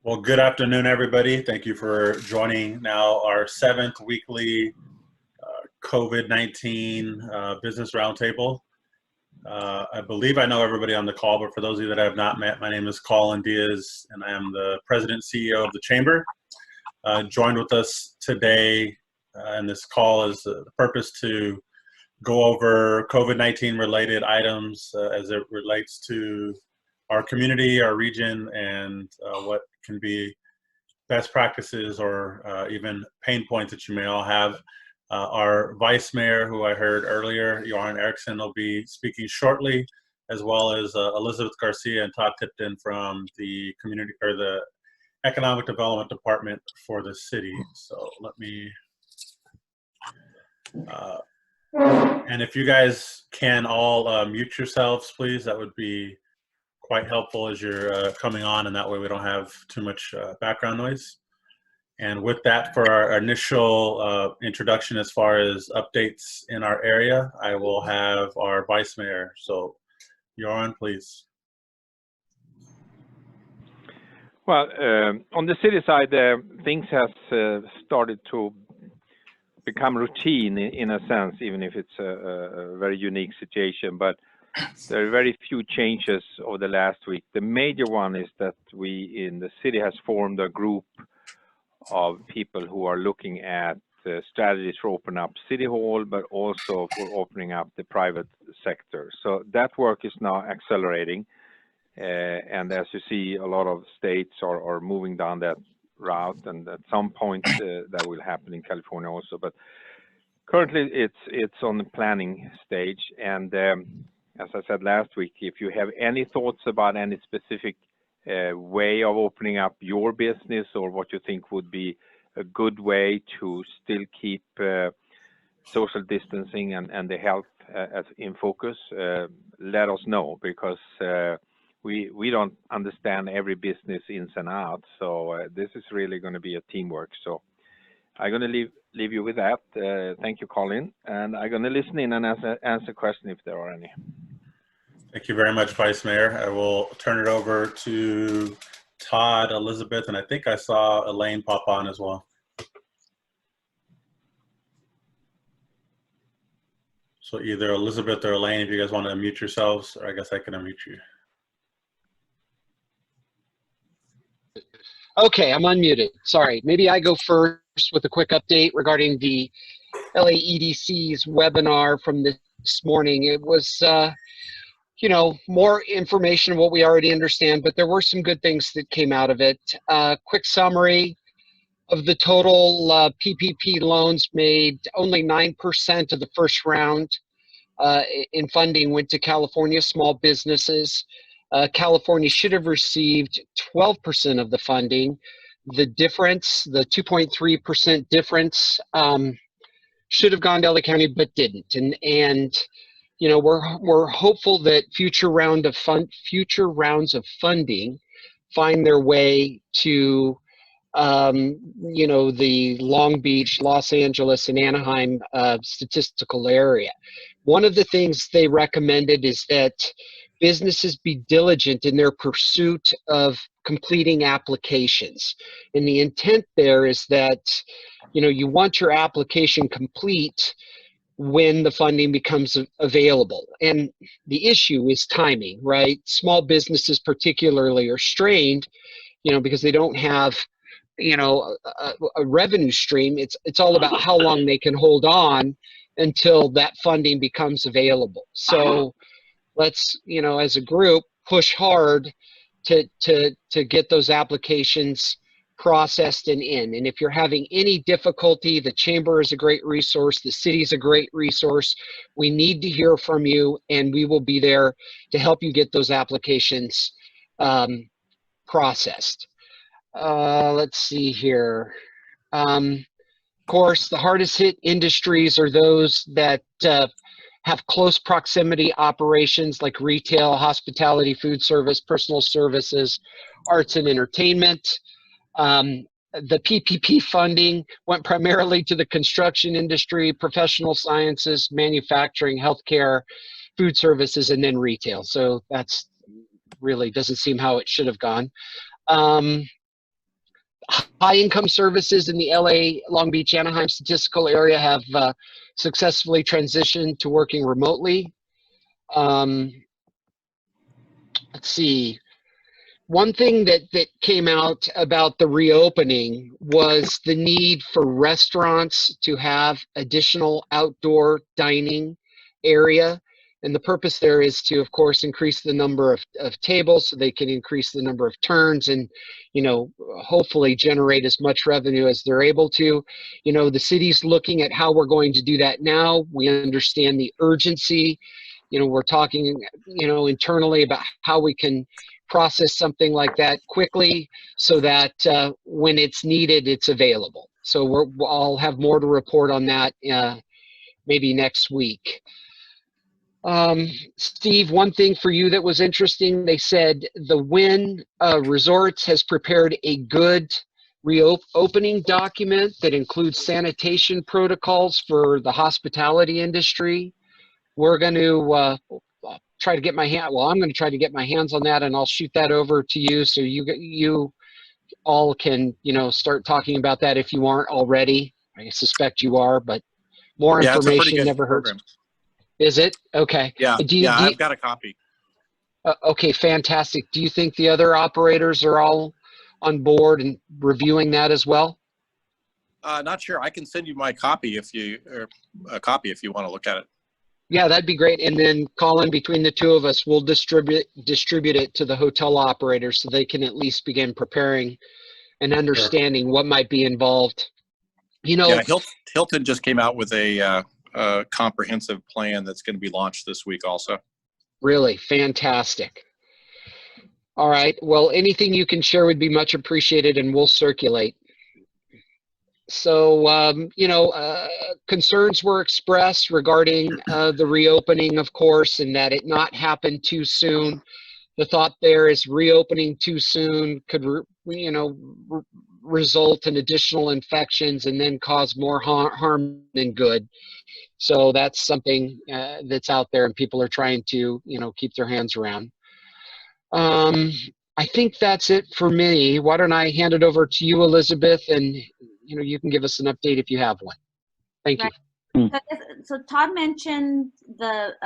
Well, good afternoon, everybody. Thank you for joining now our seventh weekly COVID-19 Business Roundtable. I believe I know everybody on the call, but for those of you that I have not met, my name is Colin Diaz, and I am the President and CEO of the Chamber. Joined with us today, and this call is the purpose to go over COVID-19 related items as it relates to our community, our region, and what can be best practices or even pain points that you may all have. Our Vice Mayor, who I heard earlier, Joran Eriksson, will be speaking shortly, as well as Elizabeth Garcia and Todd Tipton from the community or the Economic Development Department for the city. So let me, and if you guys can all mute yourselves, please, that would be quite helpful as you're coming on, and that way we don't have too much background noise. And with that, for our initial introduction as far as updates in our area, I will have our Vice Mayor. So, Joran, please. Well, on the city side, things have started to become routine in a sense, even if it's a very unique situation. But there are very few changes over the last week. The major one is that we in the city has formed a group of people who are looking at strategies for opening up City Hall, but also for opening up the private sector. So that work is now accelerating. And as you see, a lot of states are moving down that route, and at some point that will happen in California also. But currently it's on the planning stage. And as I said last week, if you have any thoughts about any specific way of opening up your business, or what you think would be a good way to still keep social distancing and the health as in focus, let us know, because we don't understand every business ins and outs. So this is really going to be a teamwork. So I'm going to leave you with that. Thank you, Colin. And I'm going to listen in and answer questions if there are any. Thank you very much, Vice Mayor. I will turn it over to Todd, Elizabeth, and I think I saw Elaine pop on as well. So either Elizabeth or Elaine, if you guys want to unmute yourselves, or I guess I can unmute you. Okay, I'm unmuted. Sorry. Maybe I go first with a quick update regarding the LAEDC's webinar from this morning. It was, more information of what we already understand, but there were some good things that came out of it. Quick summary of the total PPP loans made. Only 9% of the first round in funding went to California small businesses. California should have received 12% of the funding. The difference, the 2.3% difference, should have gone to LA County but didn't. And we're hopeful that future rounds of funding find their way to the Long Beach, Los Angeles, and Anaheim statistical area. One of the things they recommended is that businesses be diligent in their pursuit of completing applications. And the intent there is that, you want your application complete when the funding becomes available. And the issue is timing, right? Small businesses particularly are strained, because they don't have, a revenue stream. It's all about how long they can hold on until that funding becomes available. So let's, as a group, push hard to get those applications processed and in. And if you're having any difficulty, the Chamber is a great resource. The city's a great resource. We need to hear from you, and we will be there to help you get those applications processed. Let's see here. Of course, the hardest hit industries are those that have close proximity operations like retail, hospitality, food service, personal services, arts and entertainment. The PPP funding went primarily to the construction industry, professional sciences, manufacturing, healthcare, food services, and then retail. So that's really doesn't seem how it should have gone. high income services in the LA, Long Beach, Anaheim statistical area have successfully transitioned to working remotely. Let's see. One thing that came out about the reopening was the need for restaurants to have additional outdoor dining area. And the purpose there is to, of course, increase the number of tables so they can increase the number of turns and, hopefully generate as much revenue as they're able to. The city's looking at how we're going to do that now. We understand the urgency. We're talking, internally about how we can process something like that quickly so that when it's needed, it's available. So I'll have more to report on that maybe next week. Steve, one thing for you that was interesting, they said the Wynn Resorts has prepared a good reopening document that includes sanitation protocols for the hospitality industry. We're going to try to get I'm going to try to get my hands on that, and I'll shoot that over to you so you all can, start talking about that if you aren't already. I suspect you are, but more information never hurts. Is it? Okay. Yeah, I've got a copy. Okay, fantastic. Do you think the other operators are all on board and reviewing that as well? Not sure. I can send you my copy if you want to look at it. Yeah, that'd be great. And then, Colin, between the two of us, we'll distribute it to the hotel operators so they can at least begin preparing and understanding what might be involved. Yeah, Hilton just came out with a comprehensive plan that's going to be launched this week also. Really fantastic. All right. Well, anything you can share would be much appreciated, and we'll circulate. So, concerns were expressed regarding the reopening, of course, and that it not happen too soon. The thought there is reopening too soon could, result in additional infections and then cause more harm than good. So that's something that's out there, and people are trying to, keep their hands around. I think that's it for me. Why don't I hand it over to you, Elizabeth, and you can give us an update if you have one. Thank you. So Todd mentioned the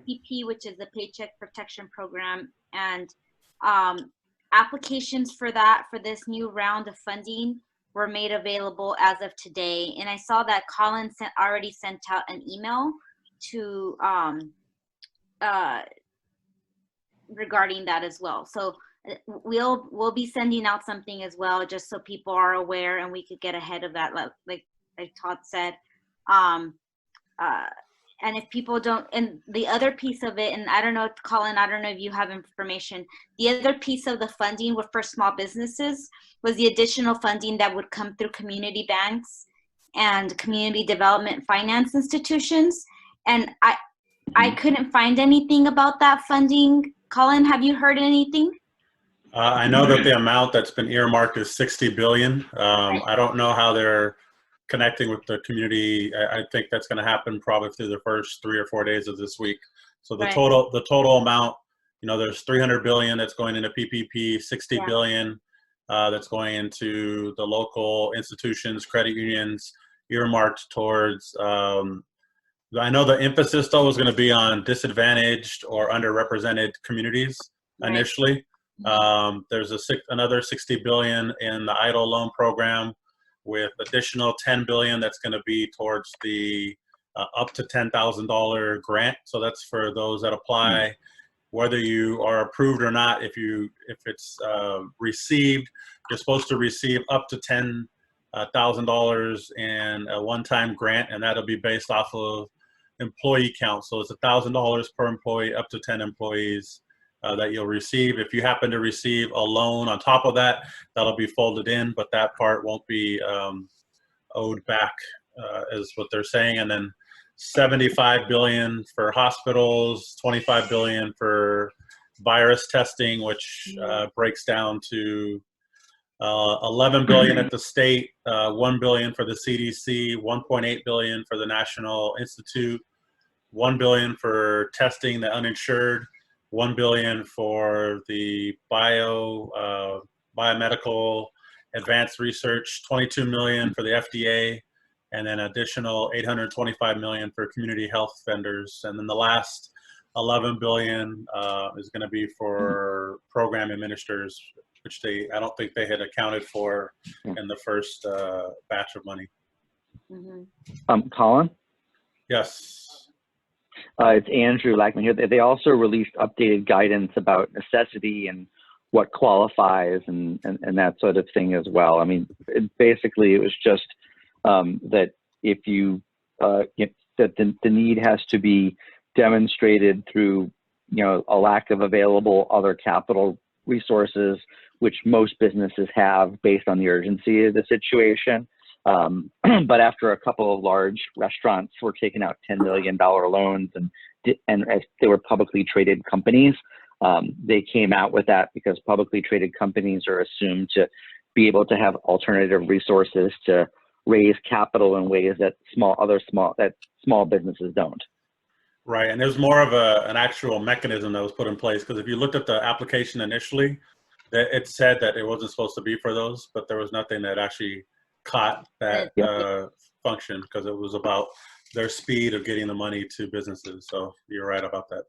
PP, which is the Paycheck Protection Program, and applications for this new round of funding were made available as of today. And I saw that Colin already sent out an email to regarding that as well. So we'll be sending out something as well, just so people are aware and we could get ahead of that, like Todd said. And if people don't, and the other piece of it, and I don't know, Colin, I don't know if you have information, the other piece of the funding for small businesses was the additional funding that would come through community banks and community development finance institutions. And I couldn't find anything about that funding. Colin, have you heard anything? I know that the amount that's been earmarked is $60 billion. I don't know how they're connecting with the community. I think that's going to happen probably through the first 3 or 4 days of this week. So the total amount, there's $300 billion that's going into PPP, $60 billion that's going into the local institutions, credit unions, earmarked towards. I know the emphasis though is going to be on disadvantaged or underrepresented communities initially. There's another $60 billion in the EIDL loan program, with additional $10 billion that's going to be towards the up to $10,000 grant. So that's for those that apply, whether you are approved or not. If it's received, you're supposed to receive up to $10,000 in a one-time grant, and that'll be based off of employee count. So it's $1,000 per employee, up to 10 employees. That you'll receive. If you happen to receive a loan on top of that, that'll be folded in, but that part won't be owed back, is what they're saying. And then $75 billion for hospitals, $25 billion for virus testing, which breaks down to $11 billion at the state, $1 billion for the CDC, $1.8 billion for the National Institute, $1 billion for testing the uninsured, $1 billion for the biomedical advanced research, 22 million for the FDA, and then additional 825 million for community health vendors. And then the last 11 billion is going to be for program administrators, which I don't think they had accounted for in the first batch of money. Colin? Yes. It's Andrew Lackman here. They also released updated guidance about necessity and what qualifies and that sort of thing as well. I mean, basically it was just that if you, that the need has to be demonstrated through, a lack of available other capital resources, which most businesses have based on the urgency of the situation. But after a couple of large restaurants were taking out $10 million loans and as they were publicly traded companies, they came out with that because publicly traded companies are assumed to be able to have alternative resources to raise capital in ways that small businesses don't. Right, and there's more of an actual mechanism that was put in place, because if you looked at the application initially, it said that it wasn't supposed to be for those, but there was nothing that actually caught that function, because it was about their speed of getting the money to businesses. So you're right about that.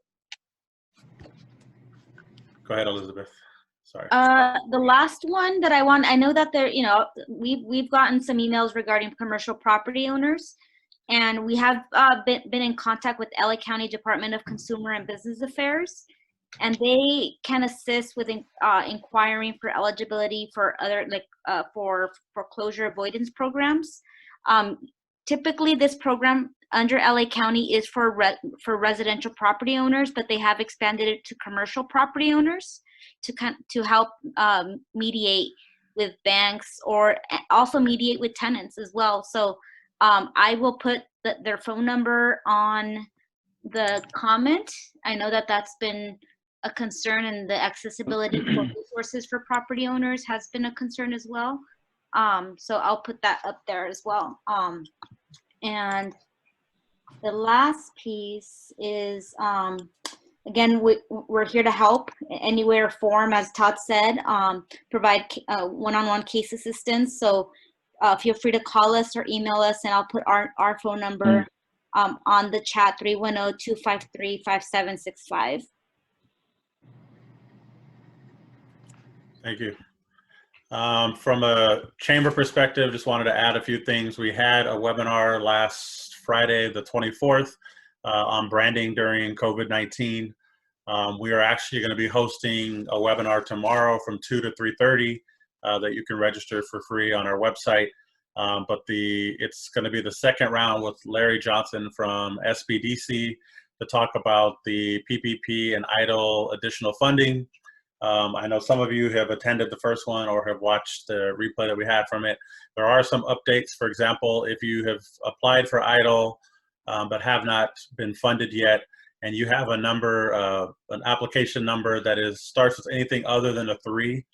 Go ahead, Elizabeth. Sorry. The last one that I know that there, we've gotten some emails regarding commercial property owners, and we have been in contact with LA County Department of Consumer and Business Affairs, and they can assist with inquiring for eligibility for other for foreclosure avoidance programs. Typically, this program under LA County is for residential property owners, but they have expanded it to commercial property owners to help mediate with banks, or also mediate with tenants as well. So I will put their phone number on the comment. I know that that's been a concern, and the accessibility for resources for property owners has been a concern as well. So I'll put that up there as well. And the last piece is, again, we're here to help anywhere form, as Todd said, provide one-on-one case assistance. So feel free to call us or email us, and I'll put our phone number on the chat, 310-253-5765. Thank you. From a chamber perspective, just wanted to add a few things. We had a webinar last Friday, the 24th, on branding during COVID-19. We are actually going to be hosting a webinar tomorrow from 2 to 3:30 that you can register for free on our website. But it's going to be the second round with Larry Johnson from SBDC to talk about the PPP and EIDL additional funding. I know some of you have attended the first one or have watched the replay that we had from it. There are some updates. For example, if you have applied for EIDL but have not been funded yet, and you have a number, an application number that starts with anything other than a 3,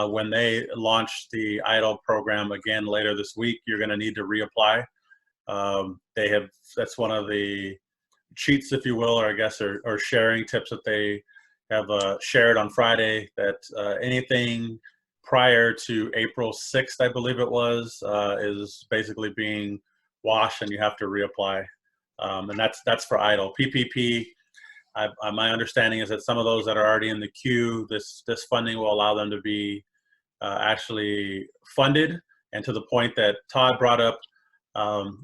when they launch the EIDL program again later this week, you're going to need to reapply. That's one of the cheats, if you will, or I guess, or sharing tips that they have shared on Friday, that anything prior to April 6th, I believe it was, is basically being washed, and you have to reapply. And that's for EIDL. PPP, my understanding is that some of those that are already in the queue, this funding will allow them to be actually funded, and to the point that Todd brought up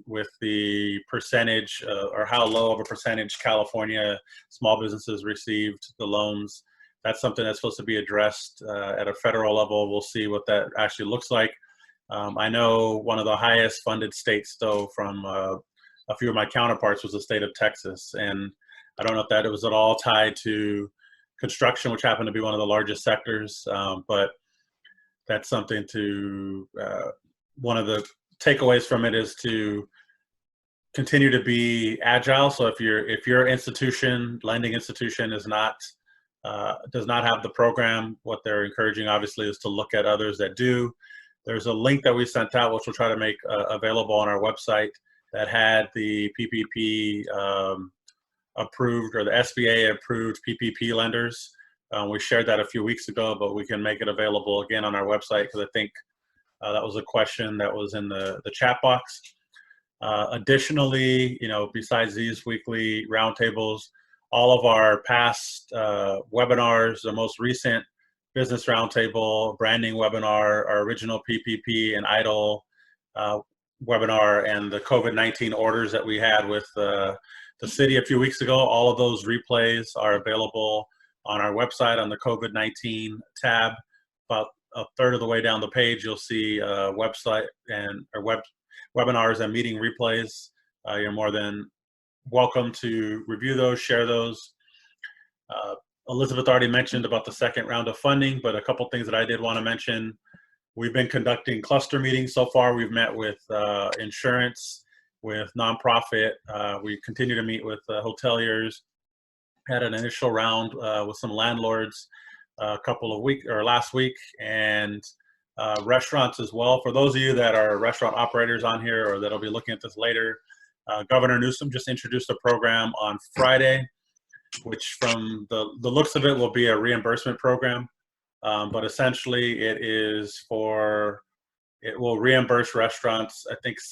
with the percentage or how low of a percentage California small businesses received the loans. That's something that's supposed to be addressed at a federal level. We'll see what that actually looks like. I know one of the highest funded states, though, from a few of my counterparts, was the state of Texas. And I don't know if that was at all tied to construction, which happened to be one of the largest sectors, but that's something to, one of the takeaways from it is to continue to be agile. So if your institution, lending institution, is not does not have the program, what they're encouraging obviously is to look at others that do. There's a link that we sent out, which we'll try to make available on our website, that had the PPP approved, or the SBA approved PPP lenders. We shared that a few weeks ago, but we can make it available again on our website, because I think That was a question that was in the chat box. Additionally, besides these weekly roundtables, all of our past webinars, the most recent business roundtable, branding webinar, our original PPP and IDLE webinar, and the COVID-19 orders that we had with the city a few weeks ago, all of those replays are available on our website on the COVID-19 tab. About a third of the way down the page, you'll see website and webinars and meeting replays. You're more than welcome to review those, share those. Elizabeth already mentioned about the second round of funding, but a couple things that I did want to mention. We've been conducting cluster meetings so far. We've met with insurance, with nonprofit. We continue to meet with hoteliers. Had an initial round with some landlords last week, and restaurants as well. For those of you that are restaurant operators on here or that'll be looking at this later, Governor Newsom just introduced a program on Friday, which from the looks of it will be a reimbursement program. But essentially it will reimburse restaurants, I think it's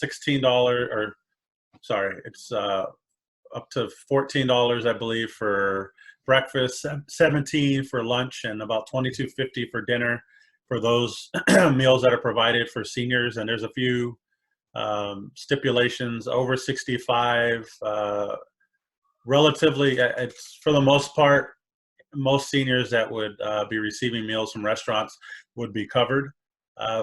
up to $14, I believe, for breakfast, $17 for lunch, and about $22.50 for dinner for those meals that are provided for seniors. And there's a few stipulations. Over 65, relatively, it's for the most part, most seniors that would be receiving meals from restaurants would be covered.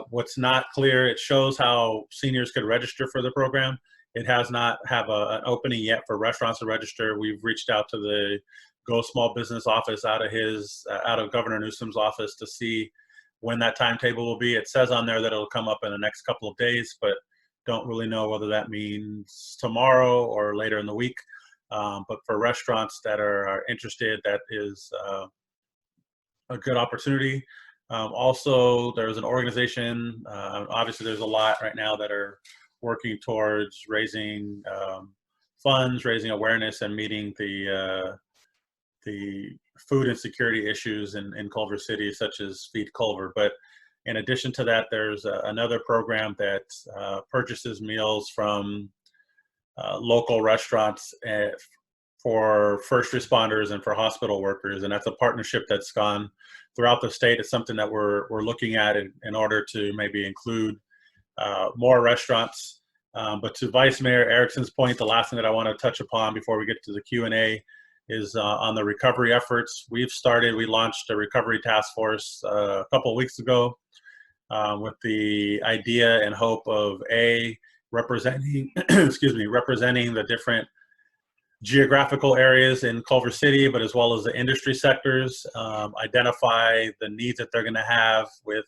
What's not clear, it shows how seniors could register for the program. It has not have an opening yet for restaurants to register. We've reached out to the Go Small Business office out of Governor Newsom's office to see when that timetable will be. It says on there that it'll come up in the next couple of days, but don't really know whether that means tomorrow or later in the week. But for restaurants that are interested, that is a good opportunity. Also, there's an organization, obviously there's a lot right now that are working towards raising funds, raising awareness, and meeting the food insecurity issues in Culver City, such as Feed Culver. But in addition to that, there's another program that purchases meals from local restaurants for first responders and for hospital workers, and that's a partnership that's gone throughout the state. It's something that we're looking at in order to maybe include more restaurants. But to Vice Mayor Erickson's point, the last thing that I want to touch upon before we get to the Q&A is on the recovery efforts. We launched a recovery task force a couple of weeks ago with the idea and hope of representing representing the different geographical areas in Culver City, but as well as the industry sectors, identify the needs that they're going to have with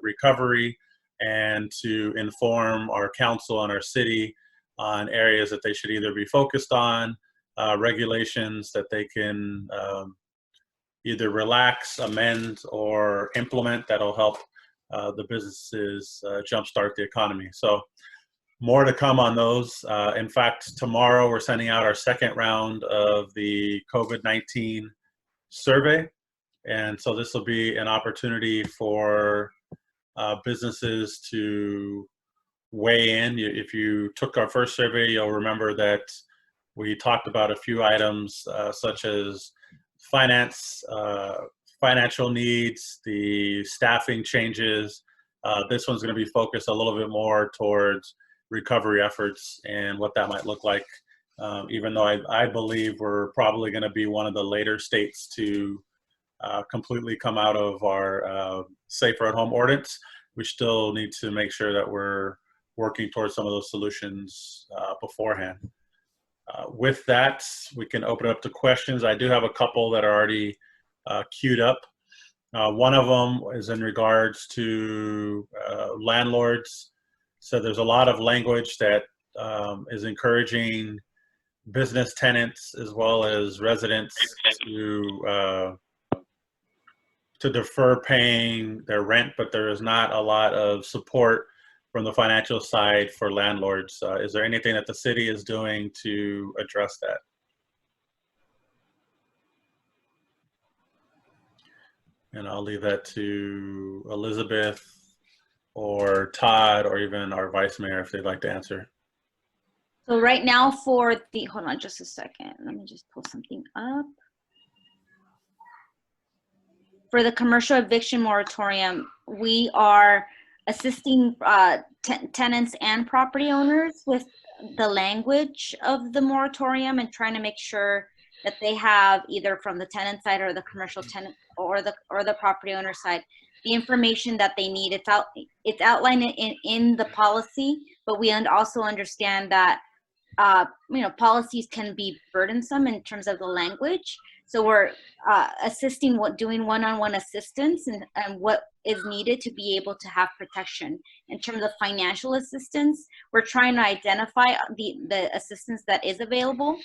recovery, and to inform our council and our city on areas that they should either be focused on, regulations that they can either relax, amend, or implement that'll help the businesses jumpstart the economy. So more to come on those. In fact, tomorrow we're sending out our second round of the COVID-19 survey. And so this will be an opportunity for businesses to weigh in. If you took our first survey, you'll remember that we talked about a few items such as financial needs, the staffing changes. This one's going to be focused a little bit more towards recovery efforts and what that might look like. Even though I believe we're probably going to be one of the later states to completely come out of our safer at home ordinance, we still need to make sure that we're working towards some of those solutions beforehand. With that, we can open up to questions. I do have a couple that are already queued up. One of them is in regards to landlords. So there's a lot of language that is encouraging business tenants as well as residents to defer paying their rent, but there is not a lot of support from the financial side for landlords. Is there anything that the city is doing to address that? And I'll leave that to Elizabeth or Todd or even our vice mayor if they'd like to answer. So right now for the, hold on just a second. Let me just pull something up. For the commercial eviction moratorium, we are assisting tenants and property owners with the language of the moratorium and trying to make sure that they have either from the tenant side or the commercial tenant or the property owner side the information that they need. It's outlined in the policy, but we also understand that policies can be burdensome in terms of the language. So we're assisting doing one-on-one assistance and what is needed to be able to have protection. In terms of financial assistance, we're trying to identify the assistance that is available.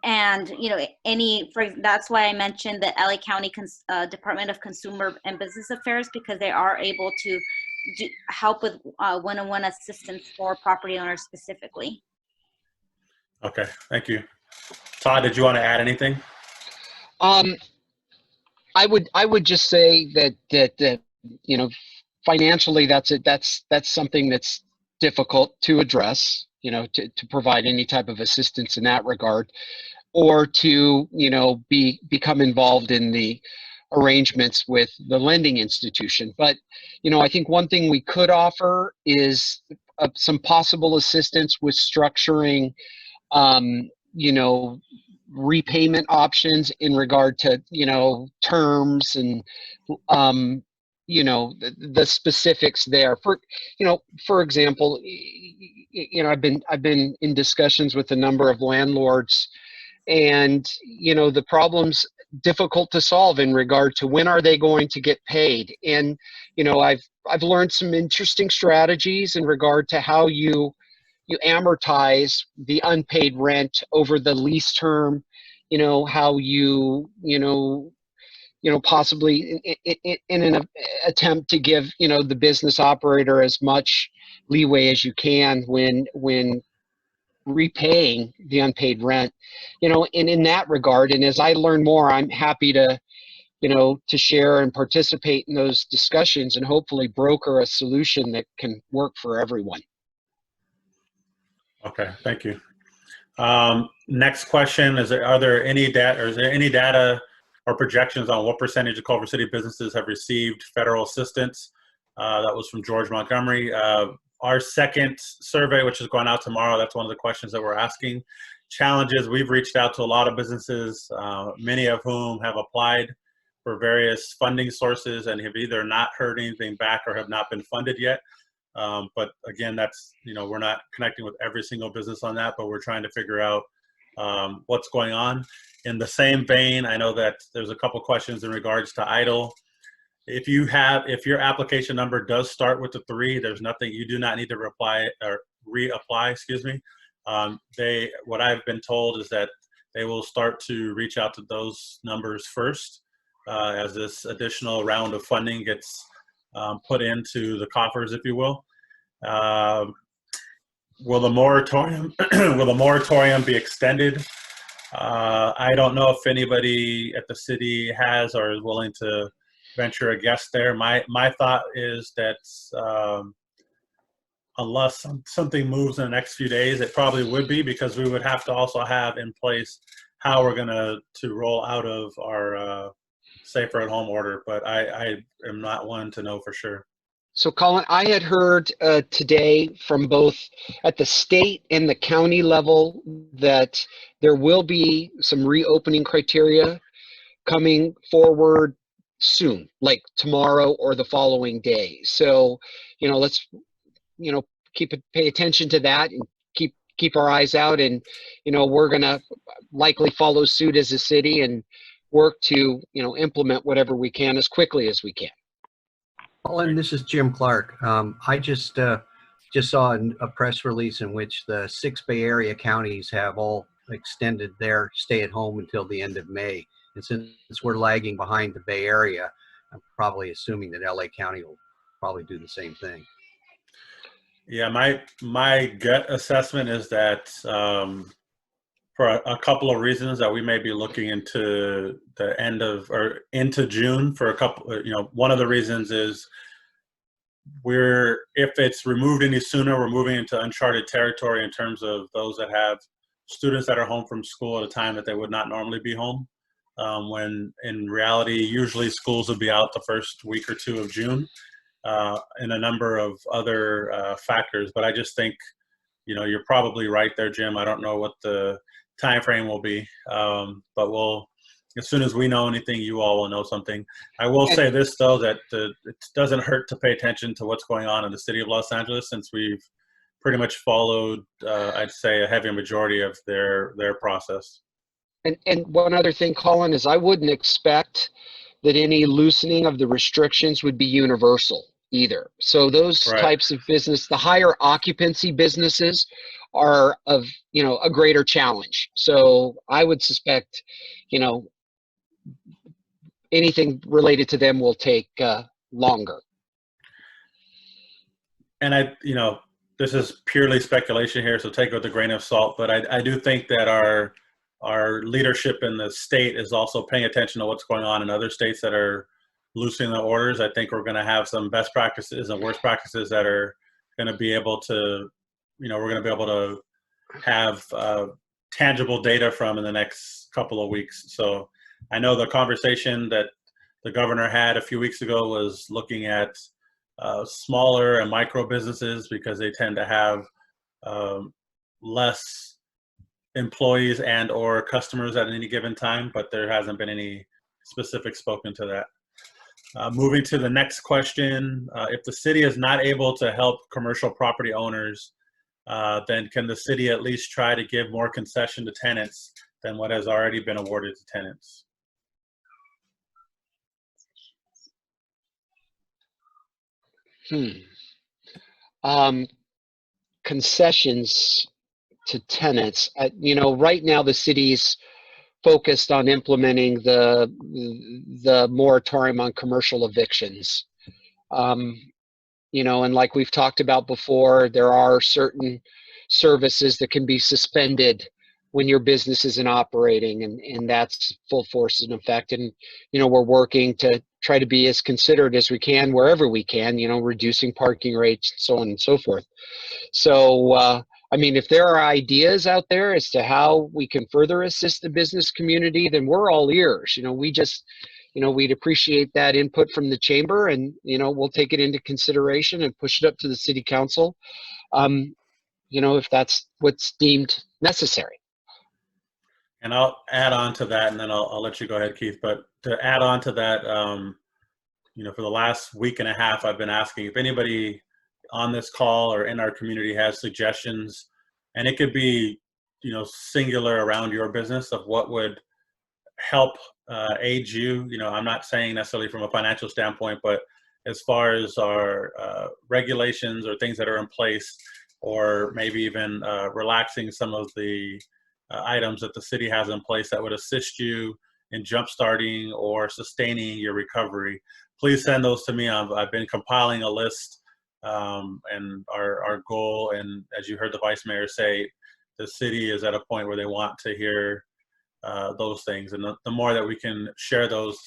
And that's why I mentioned the LA County Department of Consumer and Business Affairs, because they are able to help with one-on-one assistance for property owners specifically. Okay, thank you. Todd, did you want to add anything? I would just say that financially that's something that's difficult to address, to provide any type of assistance in that regard, or to become involved in the arrangements with the lending institution. But I think one thing we could offer is some possible assistance with structuring repayment options in regard to terms and the specifics there. For example, I've been in discussions with a number of landlords, and the problem's difficult to solve in regard to when are they going to get paid. And I've learned some interesting strategies in regard to how you amortize the unpaid rent over the lease term, how you possibly in an attempt to give the business operator as much leeway as you can when repaying the unpaid rent, and in that regard. And as I learn more, I'm happy to share and participate in those discussions and hopefully broker a solution that can work for everyone. Okay, thank you. Next question, is there any data or projections on what percentage of Culver City businesses have received federal assistance? That was from George Montgomery. Our second survey, which is going out tomorrow, that's one of the questions that we're asking. Challenges, we've reached out to a lot of businesses, many of whom have applied for various funding sources and have either not heard anything back or have not been funded yet. But again, that's, we're not connecting with every single business on that, but we're trying to figure out what's going on. In the same vein, I know that there's a couple questions in regards to EIDL. If your application number does start with the 3, there's nothing, you do not need to reapply, excuse me. What I've been told is that they will start to reach out to those numbers first as this additional round of funding gets put into the coffers, if you will. Will the moratorium be extended? I don't know if anybody at the city has or is willing to venture a guess there. My thought is that unless something moves in the next few days, it probably would be, because we would have to also have in place how we're going to roll out of our safer at home order. But I am not one to know for sure. So Colin, I had heard today from both at the state and the county level that there will be some reopening criteria coming forward soon, like tomorrow or the following day. So, let's, pay attention to that and keep our eyes out. And, we're going to likely follow suit as a city and work to, implement whatever we can as quickly as we can. Colin, this is Jim Clark. I just saw a press release in which the 6 Bay Area counties have all extended their stay-at-home until the end of May. And since we're lagging behind the Bay Area, I'm probably assuming that LA County will probably do the same thing. Yeah, my gut assessment is that for a couple of reasons that we may be looking into the end of or into June for a couple. One of the reasons is if it's removed any sooner, we're moving into uncharted territory in terms of those that have students that are home from school at a time that they would not normally be home. When in reality, usually schools would be out the first week or two of June, and a number of other factors. But I just think, you're probably right there, Jim. I don't know what the time frame will be, but as soon as we know anything, you all will know something. I will say this, though, that it doesn't hurt to pay attention to what's going on in the city of Los Angeles, since we've pretty much followed, I'd say, a heavy majority of their process. And one other thing, Colin, is I wouldn't expect that any loosening of the restrictions would be universal either. So those types of business, the higher occupancy businesses, are of a greater challenge. So I would suspect anything related to them will take longer. And this is purely speculation here, so take it with a grain of salt. But I do think that our leadership in the state is also paying attention to what's going on in other states that are loosening the orders. I think we're going to have some best practices and worst practices that are going to be able to, we're going to be able to have tangible data from in the next couple of weeks. So I know the conversation that the governor had a few weeks ago was looking at smaller and micro businesses, because they tend to have less employees and or customers at any given time, but there hasn't been any specific spoken to that. Moving to the next question, if the city is not able to help commercial property owners, then can the city at least try to give more concession to tenants than what has already been awarded to tenants? Concessions to tenants. Right now the city's focused on implementing the moratorium on commercial evictions. And like we've talked about before, there are certain services that can be suspended when your business isn't operating, and that's full force in effect. And we're working to try to be as considerate as we can wherever we can, reducing parking rates, so on and so forth. So if there are ideas out there as to how we can further assist the business community, then we're all ears. We'd appreciate that input from the chamber, and we'll take it into consideration and push it up to the city council, if that's what's deemed necessary. And I'll add on to that, and then I'll let you go ahead, Keith. But to add on to that, for the last week and a half, I've been asking if anybody on this call or in our community has suggestions, and it could be, singular around your business, of what would help aid you. I'm not saying necessarily from a financial standpoint, but as far as our regulations or things that are in place, or maybe even relaxing some of the items that the city has in place that would assist you in jumpstarting or sustaining your recovery, please send those to me. I've been compiling a list, and our goal, and as you heard the Vice Mayor say, the city is at a point where they want to hear those things. And the more that we can share those,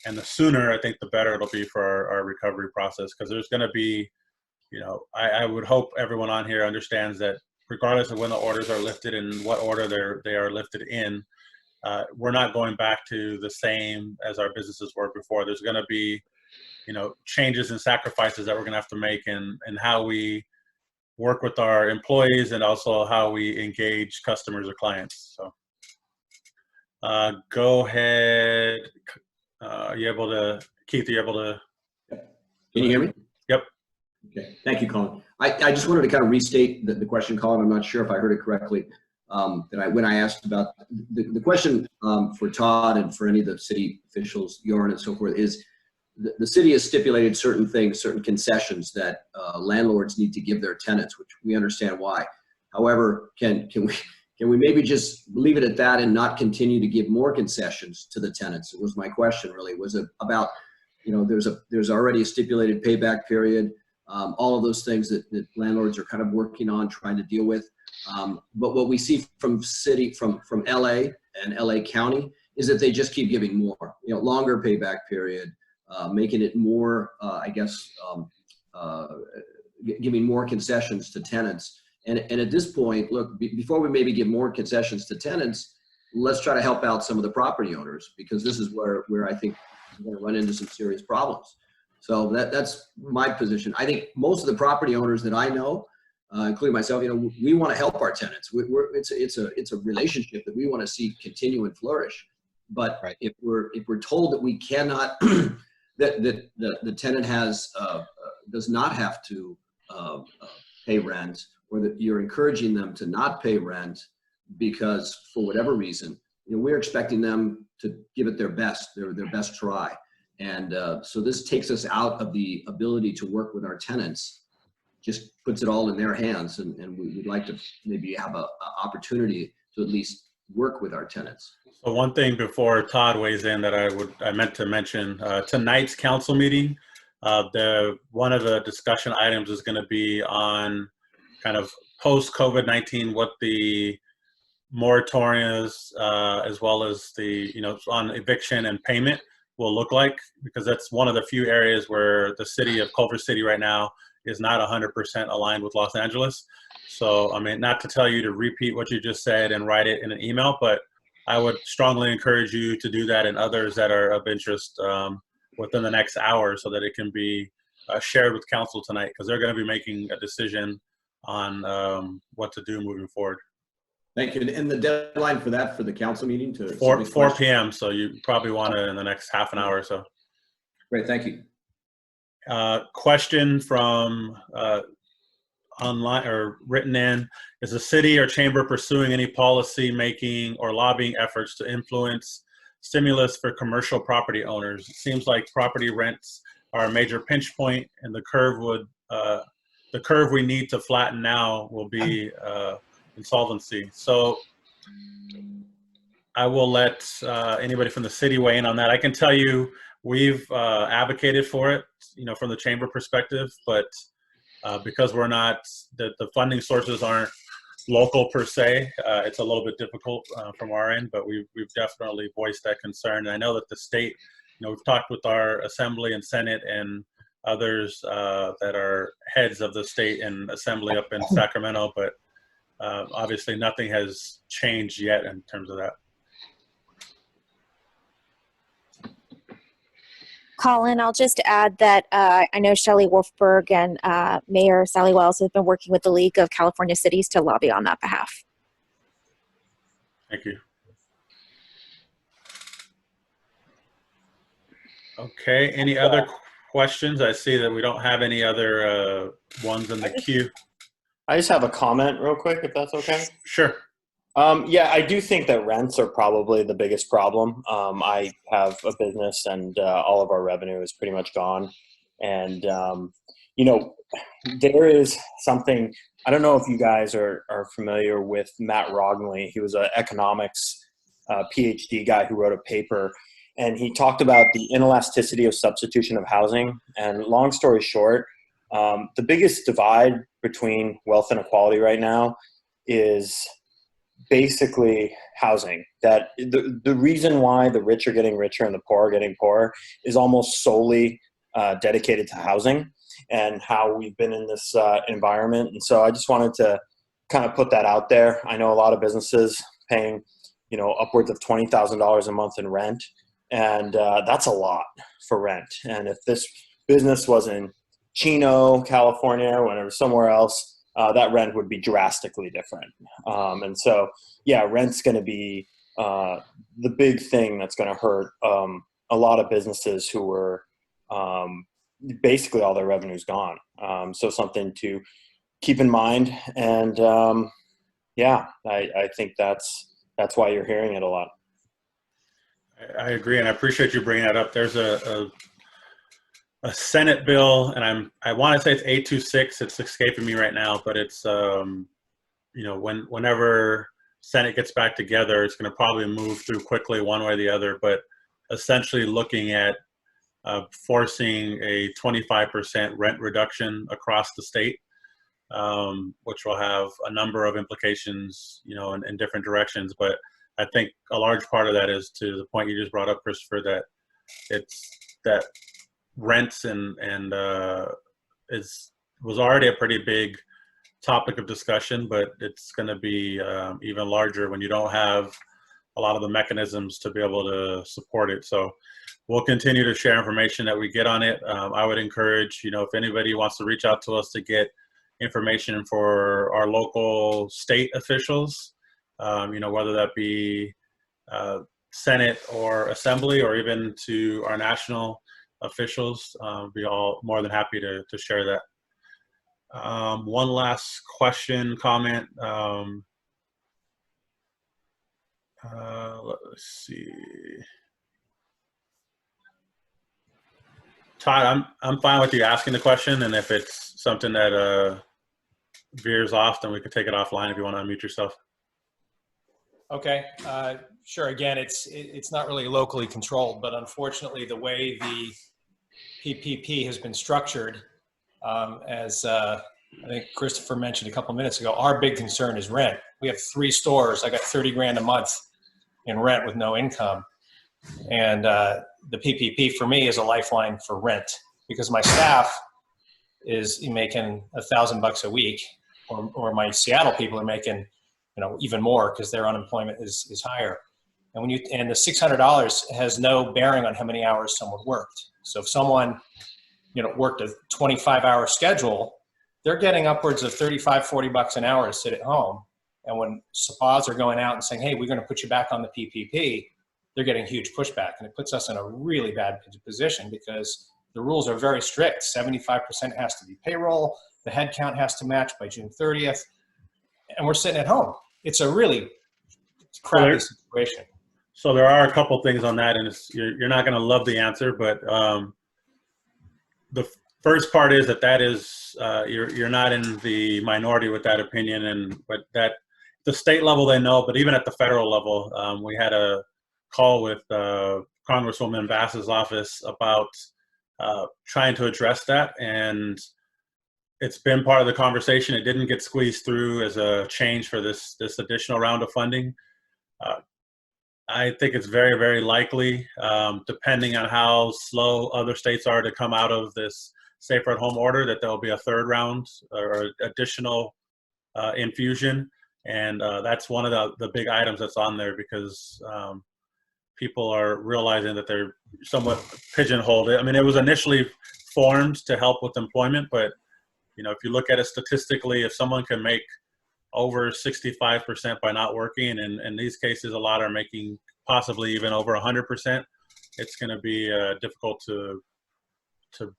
and the sooner, I think the better it'll be for our recovery process. Because there's going to be, I would hope everyone on here understands that regardless of when the orders are lifted and what order they are lifted in, we're not going back to the same as our businesses were before. There's going to be, changes and sacrifices that we're going to have to make in how we work with our employees, and also how we engage customers or clients. So go ahead. Keith, are you able to? Can you hear me? Yep. Okay, thank you, Colin. I just wanted to kind of restate the question, Colin. I'm not sure if I heard it correctly. When I asked about the question for Todd and for any of the city officials, Jorn and so forth, is the city has stipulated certain things, certain concessions that landlords need to give their tenants, which we understand why. However, can we maybe just leave it at that and not continue to give more concessions to the tenants? It was my question, really. Was it about, there's already a stipulated payback period, all of those things that landlords are kind of working on, trying to deal with. But what we see from LA and LA County is that they just keep giving more, longer payback period, making it more, giving more concessions to tenants. And at this point, look, before we maybe give more concessions to tenants, let's try to help out some of the property owners, because this is where I think we're going to run into some serious problems. So that's my position. I think most of the property owners that I know, including myself, we want to help our tenants. It's a relationship that we want to see continue and flourish. But right. if we're told that we cannot, that the tenant does not have to pay rent, or that you're encouraging them to not pay rent because for whatever reason, we're expecting them to give it their best, their best try. And so this takes us out of the ability to work with our tenants, just puts it all in their hands. And we'd like to maybe have an opportunity to at least work with our tenants. So one thing before Todd weighs in that I meant to mention, tonight's council meeting, one of the discussion items is going to be on kind of post COVID-19, what the moratorium is, as well as the, on eviction and payment will look like, because that's one of the few areas where the city of Culver City right now is not 100% aligned with Los Angeles. So, I mean, not to tell you to repeat what you just said and write it in an email, but I would strongly encourage you to do that and others that are of interest within the next hour, so that it can be shared with council tonight, because they're going to be making a decision on what to do moving forward. Thank you. And the deadline for that, for the council meeting to 4 p.m. So you probably want to in the next half an hour or so. Great, thank you. Question from online or written in: is the city or chamber pursuing any policy making or lobbying efforts to influence stimulus for commercial property owners? It seems like property rents are a major pinch point, and the curve we need to flatten now will be insolvency. So I will let anybody from the city weigh in on that. I can tell you we've advocated for it, from the chamber perspective, but because we're not, the funding sources aren't local per se, it's a little bit difficult from our end, but we've definitely voiced that concern. And I know that the state, we've talked with our assembly and senate and others that are heads of the state and assembly up in Sacramento, but obviously nothing has changed yet in terms of that. Colin, I'll just add that I know Shelley Wolfberg and Mayor Sally Wells have been working with the League of California Cities to lobby on that behalf. Thank you. Okay, any other questions? I see that we don't have any other ones in the queue. I just have a comment real quick, if that's okay. Sure. Yeah, I do think that rents are probably the biggest problem. I have a business, and all of our revenue is pretty much gone. And, there is something, I don't know if you guys are familiar with Matt Rognley. He was an economics PhD guy who wrote a paper, and he talked about the inelasticity of substitution of housing. And long story short, the biggest divide between wealth inequality right now is basically housing. That the reason why the rich are getting richer and the poor are getting poorer is almost solely dedicated to housing and how we've been in this environment. And so I just wanted to kind of put that out there. I know a lot of businesses paying, upwards of $20,000 a month in rent, and that's a lot for rent. And if this business was in Chino, California, or somewhere else, that rent would be drastically different. And so, yeah, rent's going to be the big thing that's going to hurt a lot of businesses who were basically all their revenue's gone. So something to keep in mind. And yeah, I think that's why you're hearing it a lot. I agree, and I appreciate you bringing that up. There's a Senate bill, and I want to say it's 826. It's escaping me right now, but it's whenever Senate gets back together, it's going to probably move through quickly one way or the other. But essentially, looking at forcing a 25% rent reduction across the state, which will have a number of implications, in different directions. But I think a large part of that is to the point you just brought up, Christopher, that it's that rents and was already a pretty big topic of discussion, but it's going to be even larger when you don't have a lot of the mechanisms to be able to support it. So we'll continue to share information that we get on it. I would encourage, if anybody wants to reach out to us to get information for our local state officials, whether that be Senate or Assembly, or even to our national officials, be all more than happy to share that. One last question, comment. Let's see. Todd, I'm fine with you asking the question, and if it's something that veers off, then we can take it offline if you want to unmute yourself. Okay, sure. Again, it's not really locally controlled, but unfortunately, the way the PPP has been structured, as I think Christopher mentioned a couple minutes ago, our big concern is rent. We have 3 stores. I got 30 grand a month in rent with no income, and the PPP for me is a lifeline for rent, because my staff is making $1,000 a week, or my Seattle people are making, even more, because their unemployment is higher. And the $600 has no bearing on how many hours someone worked. So if someone, worked a 25-hour schedule, they're getting upwards of $35-40 an hour to sit at home. And when spas are going out and saying, hey, we're going to put you back on the PPP, they're getting huge pushback. And it puts us in a really bad position, because the rules are very strict. 75% has to be payroll. The head count has to match by June 30th. And we're sitting at home. It's a really crappy situation. So there are a couple things on that, and you're not going to love the answer, but the first part is that is you're not in the minority with that opinion, but that the state level they know, but even at the federal level, we had a call with Congresswoman Bass's office about trying to address that, and it's been part of the conversation. It didn't get squeezed through as a change for this additional round of funding. I think it's very, very likely, depending on how slow other states are to come out of this safer at home order, that there'll be a 3rd round or additional infusion. And that's one of the big items that's on there, because people are realizing that they're somewhat pigeonholed. I mean, it was initially formed to help with employment, but if you look at it statistically, if someone can make over 65% by not working, and in these cases, a lot are making possibly even over 100%, it's going to be difficult to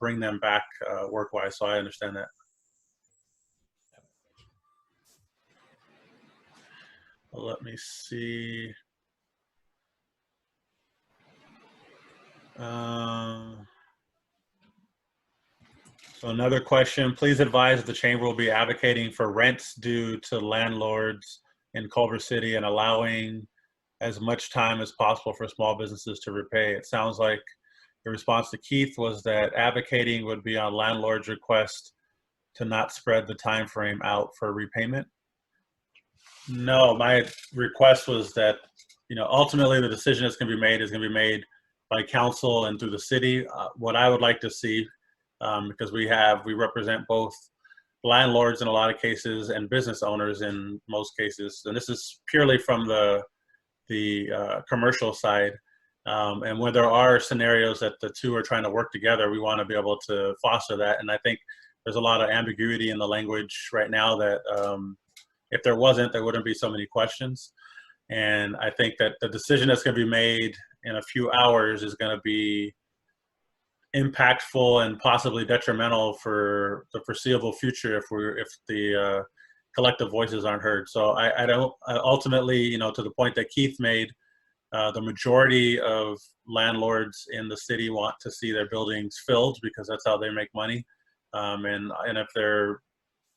bring them back work-wise. So I understand that. Well, let me see. So another question, please advise if the chamber will be advocating for rents due to landlords in Culver City and allowing as much time as possible for small businesses to repay. It sounds like the response to Keith was that advocating would be on landlord's request to not spread the time frame out for repayment. No, my request was that, ultimately the decision that's going to be made by council and through the city. What I would like to see, because we represent both landlords in a lot of cases and business owners in most cases, and this is purely from the commercial side. And when there are scenarios that the two are trying to work together, we want to be able to foster that. And I think there's a lot of ambiguity in the language right now that if there wasn't, there wouldn't be so many questions. And I think that the decision that's going to be made in a few hours is going to be impactful and possibly detrimental for the foreseeable future if the collective voices aren't heard. So I don't ultimately, to the point that Keith made, the majority of landlords in the city want to see their buildings filled, because that's how they make money. And if they're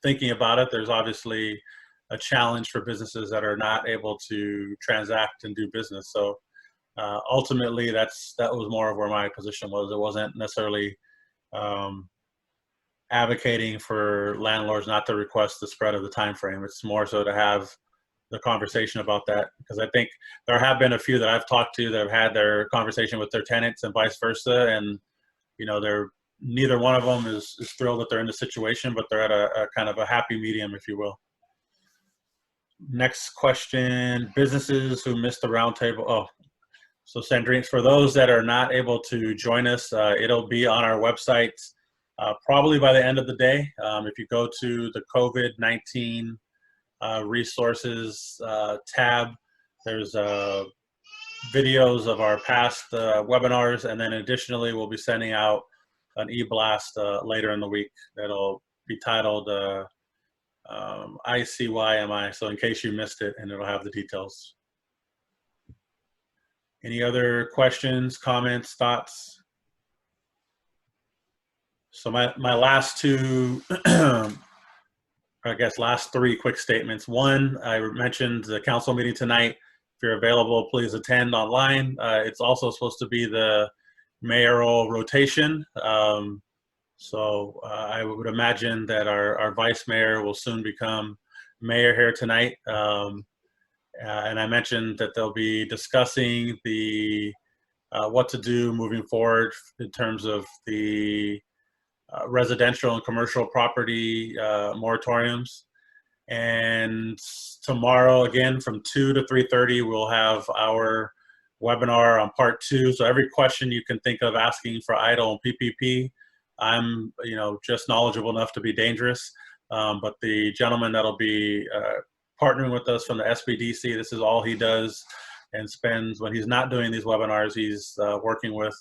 thinking about it, there's obviously a challenge for businesses that are not able to transact and do business. So ultimately, that was more of where my position was. It wasn't necessarily advocating for landlords not to request the spread of the time frame. It's more so to have the conversation about that, because I think there have been a few that I've talked to that have had their conversation with their tenants and vice versa, and they're neither one of them is thrilled that they're in the situation, but they're at a kind of a happy medium, if you will. Next question, businesses who missed the roundtable. Oh, so Sandrine, for those that are not able to join us, it'll be on our website probably by the end of the day. If you go to the COVID-19 resources tab, there's videos of our past webinars, and then additionally we'll be sending out an e-blast later in the week that'll be titled ICYMI, so in case you missed it, and it'll have the details. Any other questions, comments, thoughts? So my last two, I guess last three quick statements. One, I mentioned the council meeting tonight. If you're available, please attend online. It's also supposed to be the mayoral rotation. So I would imagine that our vice mayor will soon become mayor here tonight. And I mentioned that they'll be discussing the what to do moving forward in terms of the residential and commercial property moratoriums. And tomorrow, again, from 2 to 3:30, we'll have our webinar on part 2. So every question you can think of asking for EIDL and PPP, I'm just knowledgeable enough to be dangerous. But the gentleman that'll be partnering with us from the SBDC, this is all he does and spends when he's not doing these webinars. He's working with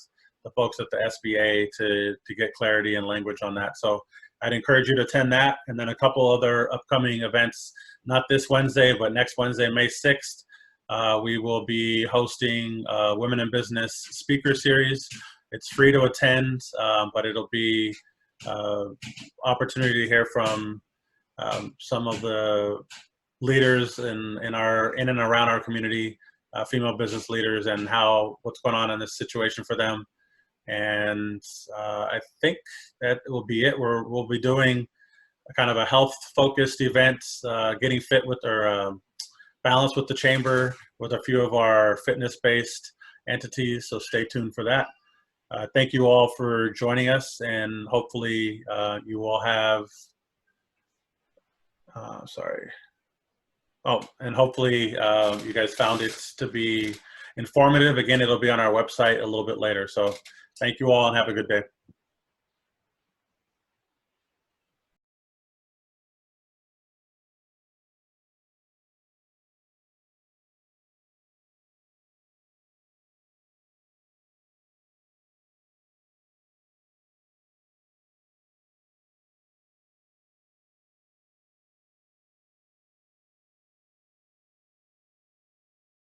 the folks at the SBA to get clarity and language on that. So I'd encourage you to attend that. And then a couple other upcoming events, not this Wednesday, but next Wednesday, May 6th, we will be hosting a Women in Business speaker series. It's free to attend, but it'll be opportunity to hear from some of the leaders in and around our community, female business leaders, and what's going on in this situation for them. And I think that will be it. We'll be doing a kind of a health-focused event, getting fit with our balance with the chamber, with a few of our fitness-based entities. So stay tuned for that. Thank you all for joining us, and hopefully you all have. And hopefully you guys found it to be informative. Again, it'll be on our website a little bit later. So thank you all and have a good day.